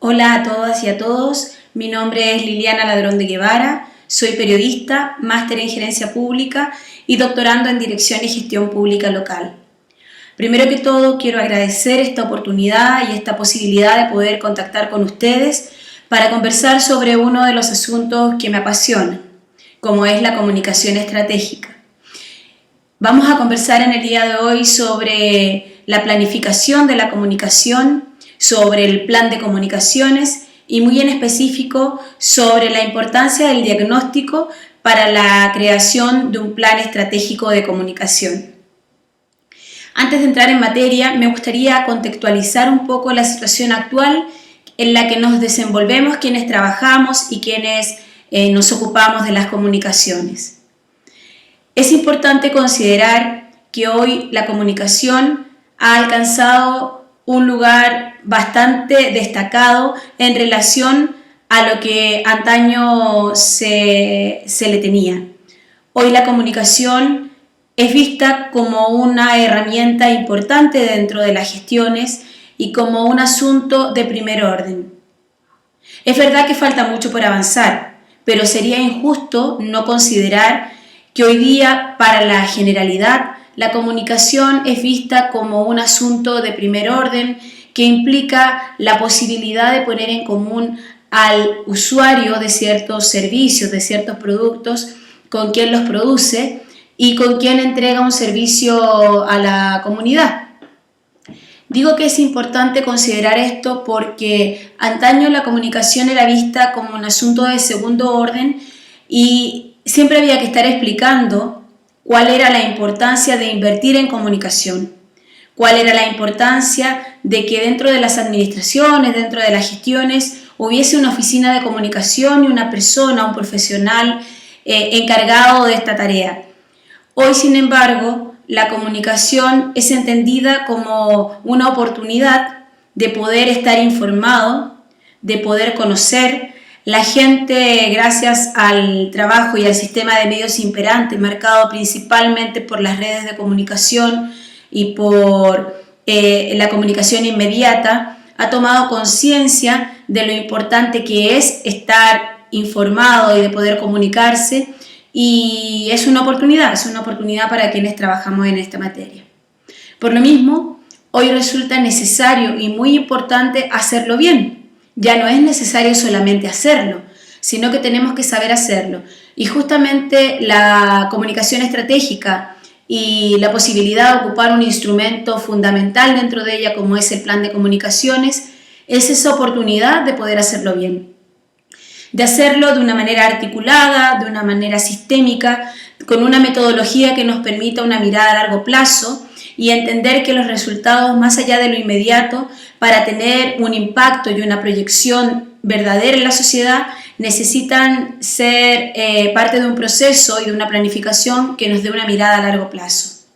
Hola a todas y a todos, mi nombre es Liliana Ladrón de Guevara, soy periodista, máster en gerencia pública y doctorando en dirección y gestión pública local. Primero que todo quiero agradecer esta oportunidad y esta posibilidad de poder contactar con ustedes para conversar sobre uno de los asuntos que me apasionan, como es la comunicación estratégica. Vamos a conversar en el día de hoy sobre la planificación de la comunicación, sobre el plan de comunicaciones y muy en específico sobre la importancia del diagnóstico para la creación de un plan estratégico de comunicación. Antes de entrar en materia, me gustaría contextualizar un poco la situación actual en la que nos desenvolvemos quienes trabajamos y quienes nos ocupamos de las comunicaciones. Es importante considerar que hoy la comunicación ha alcanzado un lugar bastante destacado en relación a lo que antaño se le tenía. Hoy la comunicación es vista como una herramienta importante dentro de las gestiones y como un asunto de primer orden. Es verdad que falta mucho por avanzar, pero sería injusto no considerar que hoy día para la generalidad la comunicación es vista como un asunto de primer orden que implica la posibilidad de poner en común al usuario de ciertos servicios, de ciertos productos, con quien los produce y con quien entrega un servicio a la comunidad. Digo que es importante considerar esto porque antaño la comunicación era vista como un asunto de segundo orden y siempre había que estar explicando cuál era la importancia de invertir en comunicación, cuál era la importancia de que dentro de las administraciones, dentro de las gestiones, hubiese una oficina de comunicación y una persona, un profesional encargado de esta tarea. Hoy, sin embargo, la comunicación es entendida como una oportunidad de poder estar informado, de poder conocer. La gente, gracias al trabajo y al sistema de medios imperante, marcado principalmente por las redes de comunicación y por la comunicación inmediata, ha tomado conciencia de lo importante que es estar informado y de poder comunicarse, y es una oportunidad para quienes trabajamos en esta materia. Por lo mismo, hoy resulta necesario y muy importante hacerlo bien. Ya no es necesario solamente hacerlo, sino que tenemos que saber hacerlo. Y justamente la comunicación estratégica y la posibilidad de ocupar un instrumento fundamental dentro de ella, como es el plan de comunicaciones, es esa oportunidad de poder hacerlo bien. De hacerlo de una manera articulada, de una manera sistémica, con una metodología que nos permita una mirada a largo plazo y entender que los resultados, más allá de lo inmediato, para tener un impacto y una proyección verdadera en la sociedad, necesitan ser parte de un proceso y de una planificación que nos dé una mirada a largo plazo.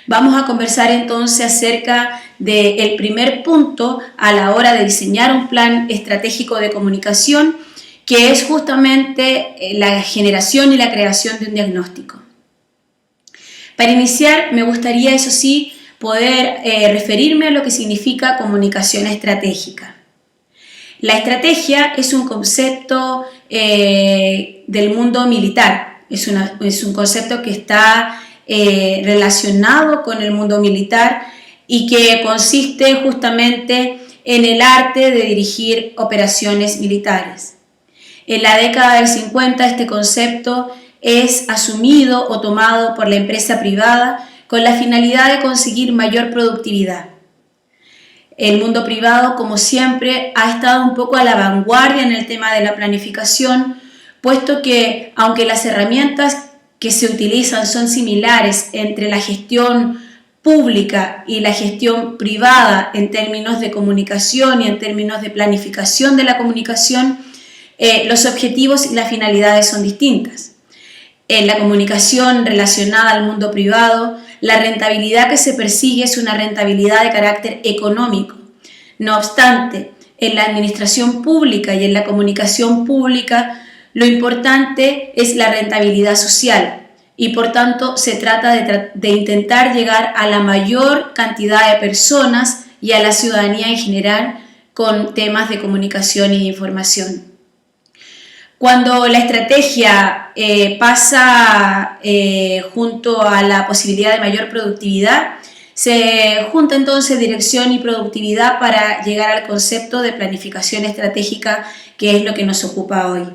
Vamos a conversar entonces acerca del primer punto a la hora de diseñar un plan estratégico de comunicación, que es justamente la generación y la creación de un diagnóstico. Para iniciar, me gustaría, eso sí, poder referirme a lo que significa comunicación estratégica. La estrategia es un concepto del mundo militar, es un concepto que está relacionado con el mundo militar y que consiste justamente en el arte de dirigir operaciones militares. En la década del 50 este concepto es asumido o tomado por la empresa privada con la finalidad de conseguir mayor productividad. El mundo privado, como siempre, ha estado un poco a la vanguardia en el tema de la planificación, puesto que, aunque las herramientas que se utilizan son similares entre la gestión pública y la gestión privada en términos de comunicación y en términos de planificación de la comunicación, los objetivos y las finalidades son distintas. En la comunicación relacionada al mundo privado, la rentabilidad que se persigue es una rentabilidad de carácter económico. No obstante, en la administración pública y en la comunicación pública, lo importante es la rentabilidad social y por tanto se trata de intentar llegar a la mayor cantidad de personas y a la ciudadanía en general con temas de comunicación y de información. Cuando la estrategia pasa junto a la posibilidad de mayor productividad, se junta entonces dirección y productividad para llegar al concepto de planificación estratégica, que es lo que nos ocupa hoy.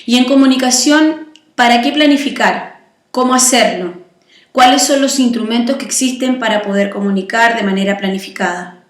Y en comunicación, ¿para qué planificar? ¿Cómo hacerlo? ¿Cuáles son los instrumentos que existen para poder comunicar de manera planificada?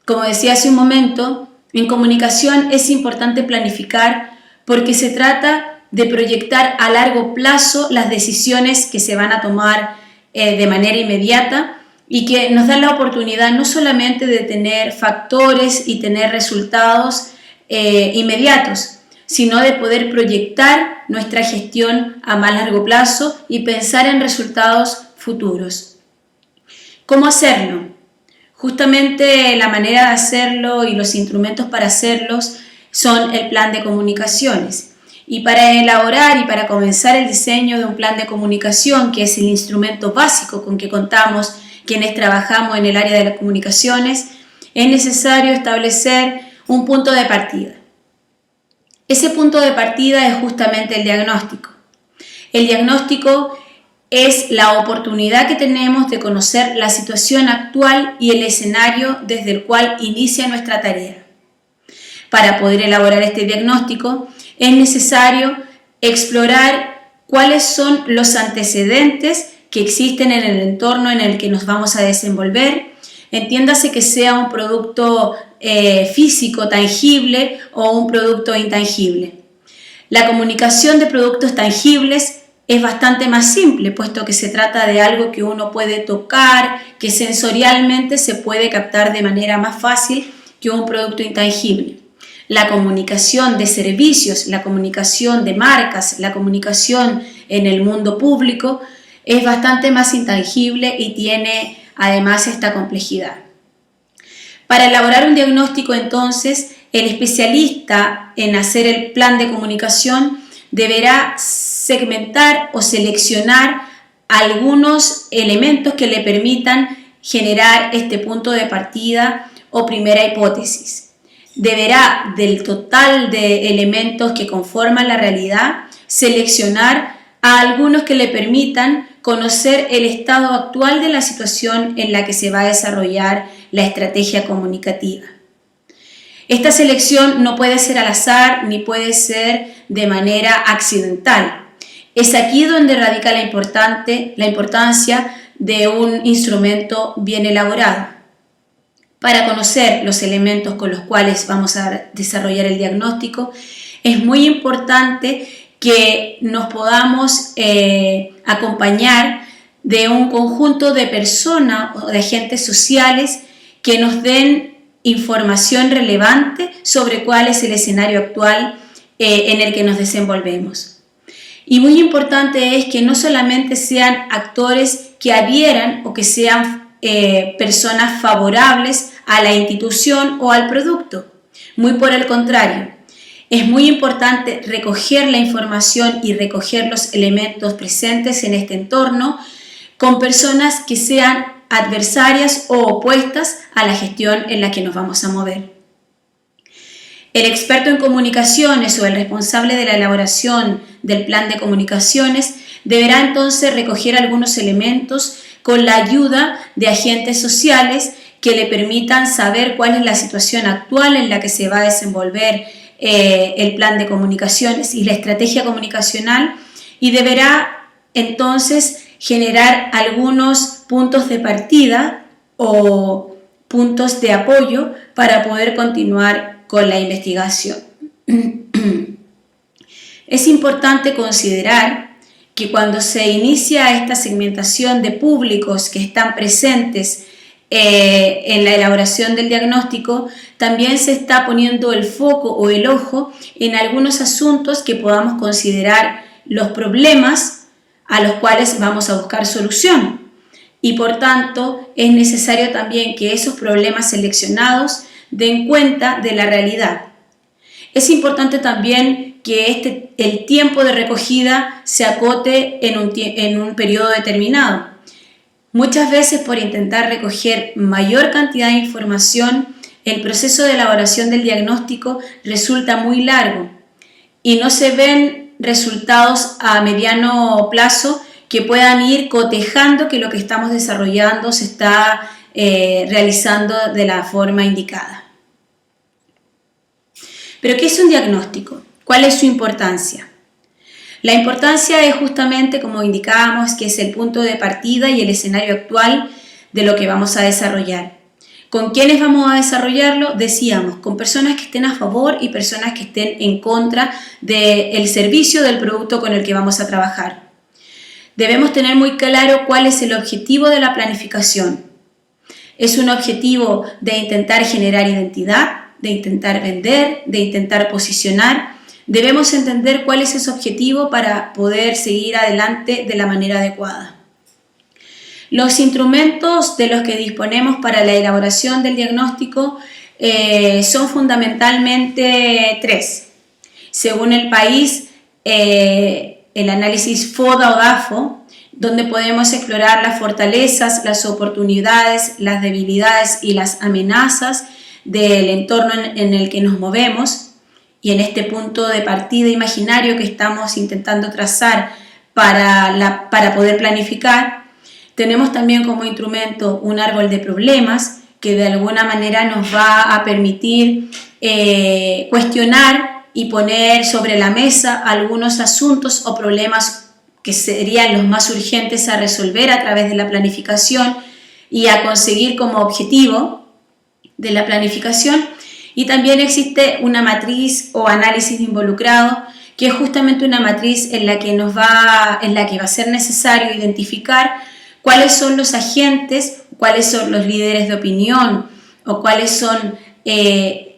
Como decía hace un momento, en comunicación es importante planificar porque se trata de proyectar a largo plazo las decisiones que se van a tomar de manera inmediata y que nos dan la oportunidad no solamente de tener factores y tener resultados inmediatos, sino de poder proyectar nuestra gestión a más largo plazo y pensar en resultados futuros. ¿Cómo hacerlo? Justamente la manera de hacerlo y los instrumentos para hacerlos son el plan de comunicaciones. Y para elaborar y para comenzar el diseño de un plan de comunicación, que es el instrumento básico con que contamos quienes trabajamos en el área de las comunicaciones, es necesario establecer un punto de partida. Ese punto de partida es justamente el diagnóstico. El diagnóstico es la oportunidad que tenemos de conocer la situación actual y el escenario desde el cual inicia nuestra tarea. Para poder elaborar este diagnóstico es necesario explorar cuáles son los antecedentes que existen en el entorno en el que nos vamos a desenvolver. Entiéndase que sea un producto físico, tangible o un producto intangible. La comunicación de productos tangibles es bastante más simple, puesto que se trata de algo que uno puede tocar, que sensorialmente se puede captar de manera más fácil que un producto intangible. La comunicación de servicios, la comunicación de marcas, la comunicación en el mundo público es bastante más intangible y tiene además esta complejidad. Para elaborar un diagnóstico, entonces, el especialista en hacer el plan de comunicación deberá segmentar o seleccionar algunos elementos que le permitan generar este punto de partida o primera hipótesis. Deberá, del total de elementos que conforman la realidad, seleccionar a algunos que le permitan conocer el estado actual de la situación en la que se va a desarrollar la estrategia comunicativa. Esta selección no puede ser al azar ni puede ser de manera accidental. Es aquí donde radica la importancia de un instrumento bien elaborado. Para conocer los elementos con los cuales vamos a desarrollar el diagnóstico, es muy importante que nos podamos acompañar de un conjunto de personas o de agentes sociales que nos den información relevante sobre cuál es el escenario actual en el que nos desenvolvemos. Y muy importante es que no solamente sean actores que adhieran o que sean personas favorables a la institución o al producto. Muy por el contrario, es muy importante recoger la información y recoger los elementos presentes en este entorno con personas que sean adversarias o opuestas a la gestión en la que nos vamos a mover. El experto en comunicaciones o el responsable de la elaboración del plan de comunicaciones deberá entonces recoger algunos elementos con la ayuda de agentes sociales que le permitan saber cuál es la situación actual en la que se va a desenvolver el plan de comunicaciones y la estrategia comunicacional, y deberá entonces generar algunos puntos de partida o puntos de apoyo para poder continuar con la investigación. Es importante considerar que cuando se inicia esta segmentación de públicos que están presentes en la elaboración del diagnóstico, también se está poniendo el foco o el ojo en algunos asuntos que podamos considerar los problemas a los cuales vamos a buscar solución. Y por tanto es necesario también que esos problemas seleccionados den cuenta de la realidad. Es importante también que el tiempo de recogida se acote en un periodo determinado. Muchas veces, por intentar recoger mayor cantidad de información, el proceso de elaboración del diagnóstico resulta muy largo y no se ven resultados a mediano plazo que puedan ir cotejando que lo que estamos desarrollando se está realizando de la forma indicada. ¿Pero qué es un diagnóstico? ¿Cuál es su importancia? La importancia es justamente, como indicábamos, que es el punto de partida y el escenario actual de lo que vamos a desarrollar. ¿Con quiénes vamos a desarrollarlo? Decíamos, con personas que estén a favor y personas que estén en contra del servicio del producto con el que vamos a trabajar. Debemos tener muy claro cuál es el objetivo de la planificación. Es un objetivo de intentar generar identidad, de intentar vender, de intentar posicionar. Debemos entender cuál es ese objetivo para poder seguir adelante de la manera adecuada. Los instrumentos de los que disponemos para la elaboración del diagnóstico son fundamentalmente 3. Según el país, el análisis FODA o DAFO, donde podemos explorar las fortalezas, las oportunidades, las debilidades y las amenazas del entorno en el que nos movemos. Y en este punto de partida imaginario que estamos intentando trazar para poder planificar, tenemos también como instrumento un árbol de problemas que de alguna manera nos va a permitir cuestionar y poner sobre la mesa algunos asuntos o problemas que serían los más urgentes a resolver a través de la planificación y a conseguir como objetivo de la planificación. Y también existe una matriz o análisis de involucrado, que es justamente una matriz en la que va a ser necesario identificar cuáles son los agentes, cuáles son los líderes de opinión o cuáles son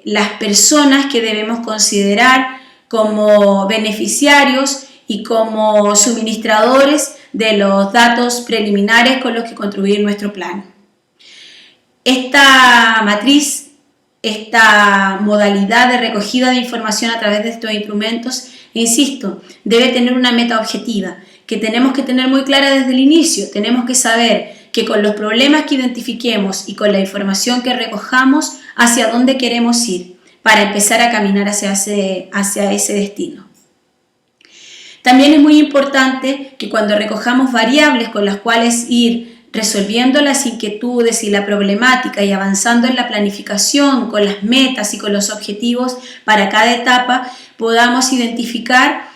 las personas que debemos considerar como beneficiarios y como suministradores de los datos preliminares con los que construir nuestro plan. Esta matriz, esta modalidad de recogida de información a través de estos instrumentos, insisto, debe tener una meta objetiva que tenemos que tener muy clara desde el inicio. Tenemos que saber que con los problemas que identifiquemos y con la información que recojamos, hacia dónde queremos ir para empezar a caminar hacia ese destino. También es muy importante que cuando recojamos variables con las cuales ir resolviendo las inquietudes y la problemática y avanzando en la planificación con las metas y con los objetivos para cada etapa, podamos identificar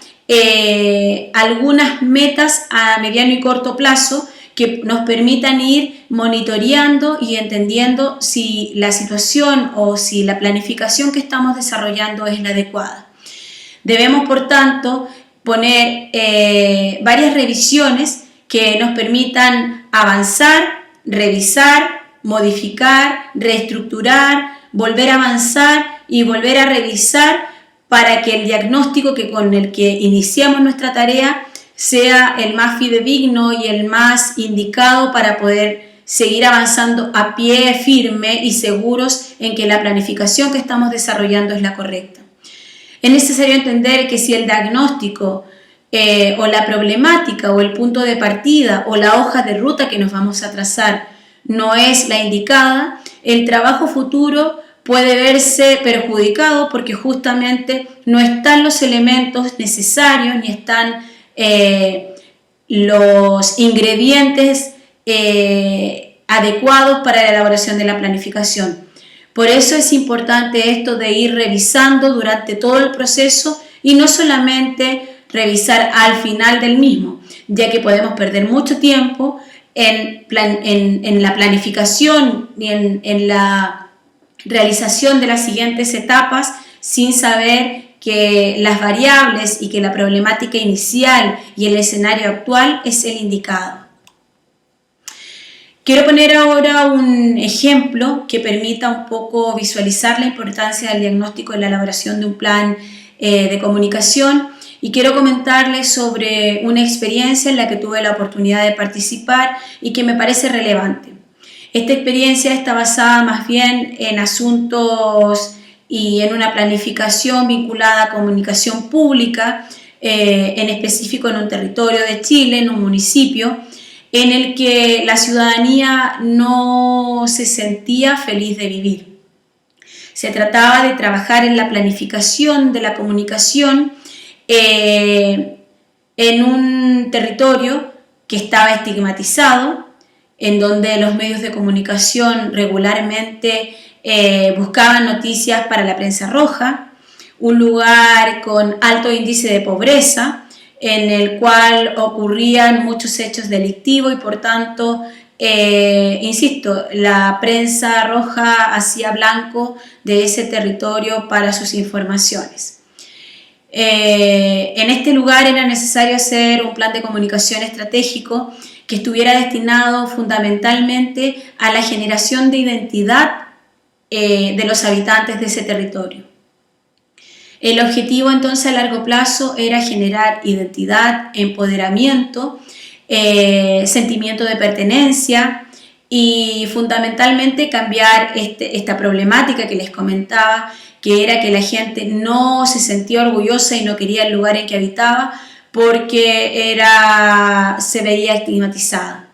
algunas metas a mediano y corto plazo que nos permitan ir monitoreando y entendiendo si la situación o si la planificación que estamos desarrollando es la adecuada. Debemos, por tanto, poner varias revisiones que nos permitan avanzar, revisar, modificar, reestructurar, volver a avanzar y volver a revisar para que el diagnóstico con el que iniciamos nuestra tarea sea el más fidedigno y el más indicado para poder seguir avanzando a pie firme y seguros en que la planificación que estamos desarrollando es la correcta. Es necesario entender que si el diagnóstico o la problemática o el punto de partida o la hoja de ruta que nos vamos a trazar no es la indicada, el trabajo futuro puede verse perjudicado porque justamente no están los elementos necesarios ni están los ingredientes adecuados para la elaboración de la planificación. Por eso es importante esto de ir revisando durante todo el proceso y no solamente revisar al final del mismo, ya que podemos perder mucho tiempo en la planificación y en la realización de las siguientes etapas sin saber que las variables y que la problemática inicial y el escenario actual es el indicado. Quiero poner ahora un ejemplo que permita un poco visualizar la importancia del diagnóstico en la elaboración de un plan de comunicación. Y quiero comentarles sobre una experiencia en la que tuve la oportunidad de participar y que me parece relevante. Esta experiencia está basada más bien en asuntos y en una planificación vinculada a comunicación pública, en específico en un territorio de Chile, en un municipio, en el que la ciudadanía no se sentía feliz de vivir. Se trataba de trabajar en la planificación de la comunicación en un territorio que estaba estigmatizado, en donde los medios de comunicación regularmente buscaban noticias para la prensa roja, un lugar con alto índice de pobreza, en el cual ocurrían muchos hechos delictivos y por tanto, insisto, la prensa roja hacía blanco de ese territorio para sus informaciones. En este lugar era necesario hacer un plan de comunicación estratégico que estuviera destinado fundamentalmente a la generación de identidad de los habitantes de ese territorio. El objetivo entonces a largo plazo era generar identidad, empoderamiento, sentimiento de pertenencia y fundamentalmente cambiar esta problemática que les comentaba, que era que la gente no se sentía orgullosa y no quería el lugar en que habitaba porque se veía estigmatizada.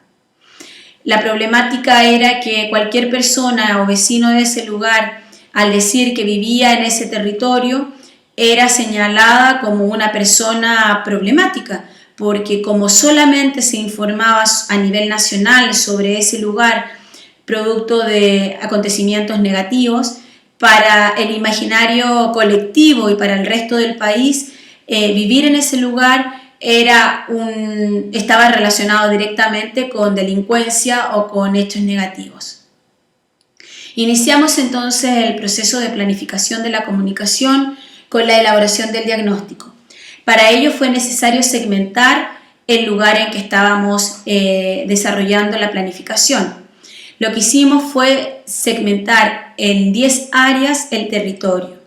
La problemática era que cualquier persona o vecino de ese lugar, al decir que vivía en ese territorio, era señalada como una persona problemática, porque como solamente se informaba a nivel nacional sobre ese lugar producto de acontecimientos negativos, para el imaginario colectivo y para el resto del país, vivir en ese lugar estaba relacionado directamente con delincuencia o con hechos negativos. Iniciamos entonces el proceso de planificación de la comunicación con la elaboración del diagnóstico. Para ello fue necesario segmentar el lugar en que estábamos desarrollando la planificación. Lo que hicimos fue segmentar en 10 áreas el territorio.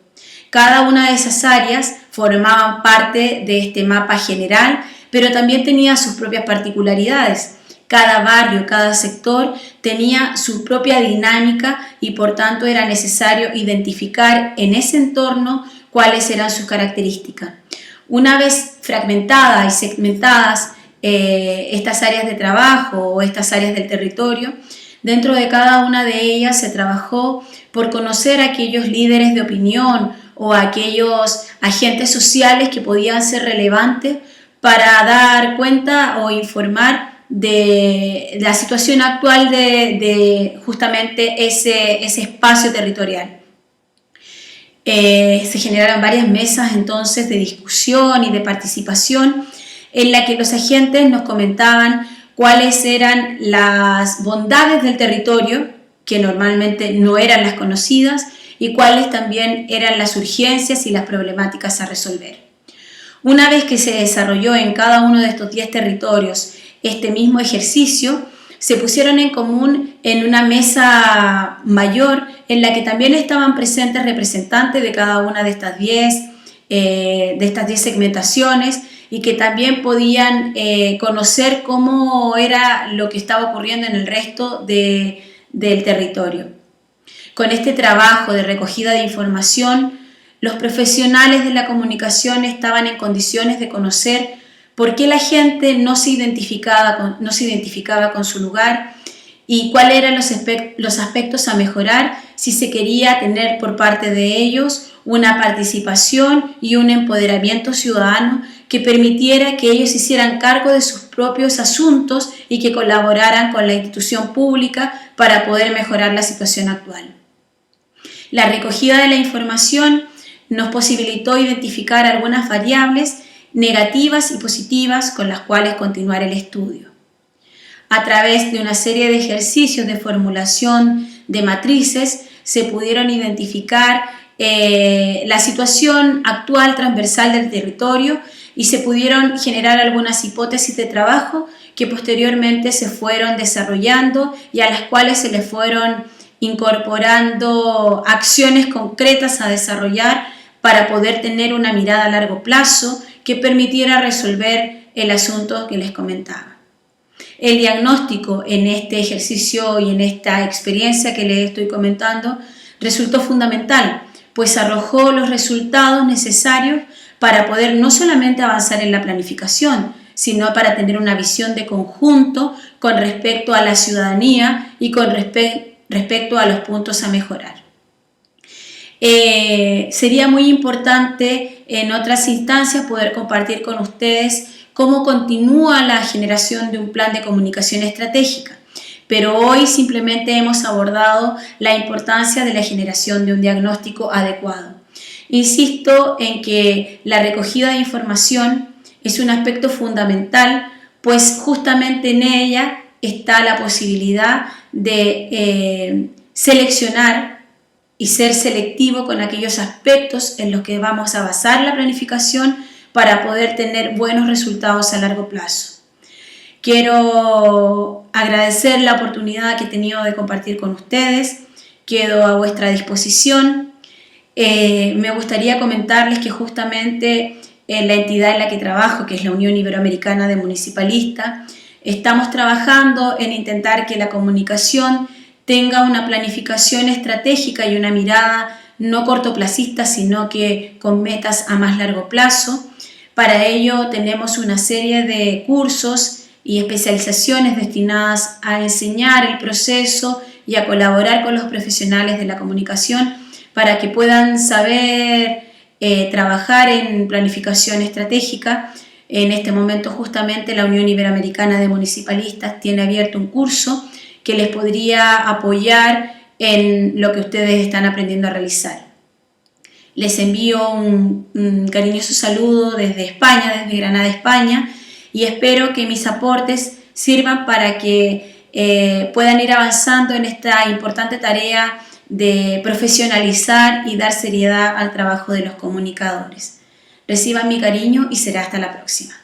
Cada una de esas áreas formaban parte de este mapa general, pero también tenía sus propias particularidades. Cada barrio, cada sector tenía su propia dinámica y por tanto era necesario identificar en ese entorno cuáles eran sus características. Una vez fragmentadas y segmentadas estas áreas de trabajo o estas áreas del territorio, dentro de cada una de ellas se trabajó por conocer a aquellos líderes de opinión o a aquellos agentes sociales que podían ser relevantes para dar cuenta o informar de la situación actual de justamente ese espacio territorial. Se generaron varias mesas entonces de discusión y de participación en la que los agentes nos comentaban cuáles eran las bondades del territorio, que normalmente no eran las conocidas, y cuáles también eran las urgencias y las problemáticas a resolver. Una vez que se desarrolló en cada uno de estos 10 territorios este mismo ejercicio, se pusieron en común en una mesa mayor en la que también estaban presentes representantes de cada una de estas 10 segmentaciones y que también podían conocer cómo era lo que estaba ocurriendo en el resto del territorio. Con este trabajo de recogida de información, los profesionales de la comunicación estaban en condiciones de conocer por qué la gente no se identificaba con su lugar y cuáles eran los aspectos a mejorar si se quería tener por parte de ellos una participación y un empoderamiento ciudadano que permitiera que ellos hicieran cargo de sus propios asuntos y que colaboraran con la institución pública para poder mejorar la situación actual. La recogida de la información nos posibilitó identificar algunas variables negativas y positivas con las cuales continuar el estudio. A través de una serie de ejercicios de formulación de matrices se pudieron identificar la situación actual transversal del territorio y se pudieron generar algunas hipótesis de trabajo que posteriormente se fueron desarrollando y a las cuales se les fueron incorporando acciones concretas a desarrollar para poder tener una mirada a largo plazo que permitiera resolver el asunto que les comentaba. El diagnóstico en este ejercicio y en esta experiencia que les estoy comentando resultó fundamental, pues arrojó los resultados necesarios para poder no solamente avanzar en la planificación, sino para tener una visión de conjunto con respecto a la ciudadanía y con respecto a los puntos a mejorar. Sería muy importante en otras instancias poder compartir con ustedes cómo continúa la generación de un plan de comunicación estratégica, pero hoy simplemente hemos abordado la importancia de la generación de un diagnóstico adecuado. Insisto en que la recogida de información es un aspecto fundamental, pues justamente en ella está la posibilidad de seleccionar y ser selectivo con aquellos aspectos en los que vamos a basar la planificación para poder tener buenos resultados a largo plazo. Quiero agradecer la oportunidad que he tenido de compartir con ustedes, quedo a vuestra disposición. Me gustaría comentarles que justamente en la entidad en la que trabajo, que es la Unión Iberoamericana de Municipalistas, estamos trabajando en intentar que la comunicación tenga una planificación estratégica y una mirada no cortoplacista, sino que con metas a más largo plazo. Para ello tenemos una serie de cursos y especializaciones destinadas a enseñar el proceso y a colaborar con los profesionales de la comunicación para que puedan saber trabajar en planificación estratégica. En este momento justamente la Unión Iberoamericana de Municipalistas tiene abierto un curso que les podría apoyar en lo que ustedes están aprendiendo a realizar. Les envío un cariñoso saludo desde España, desde Granada, España, y espero que mis aportes sirvan para que puedan ir avanzando en esta importante tarea de profesionalizar y dar seriedad al trabajo de los comunicadores. Reciban mi cariño y será hasta la próxima.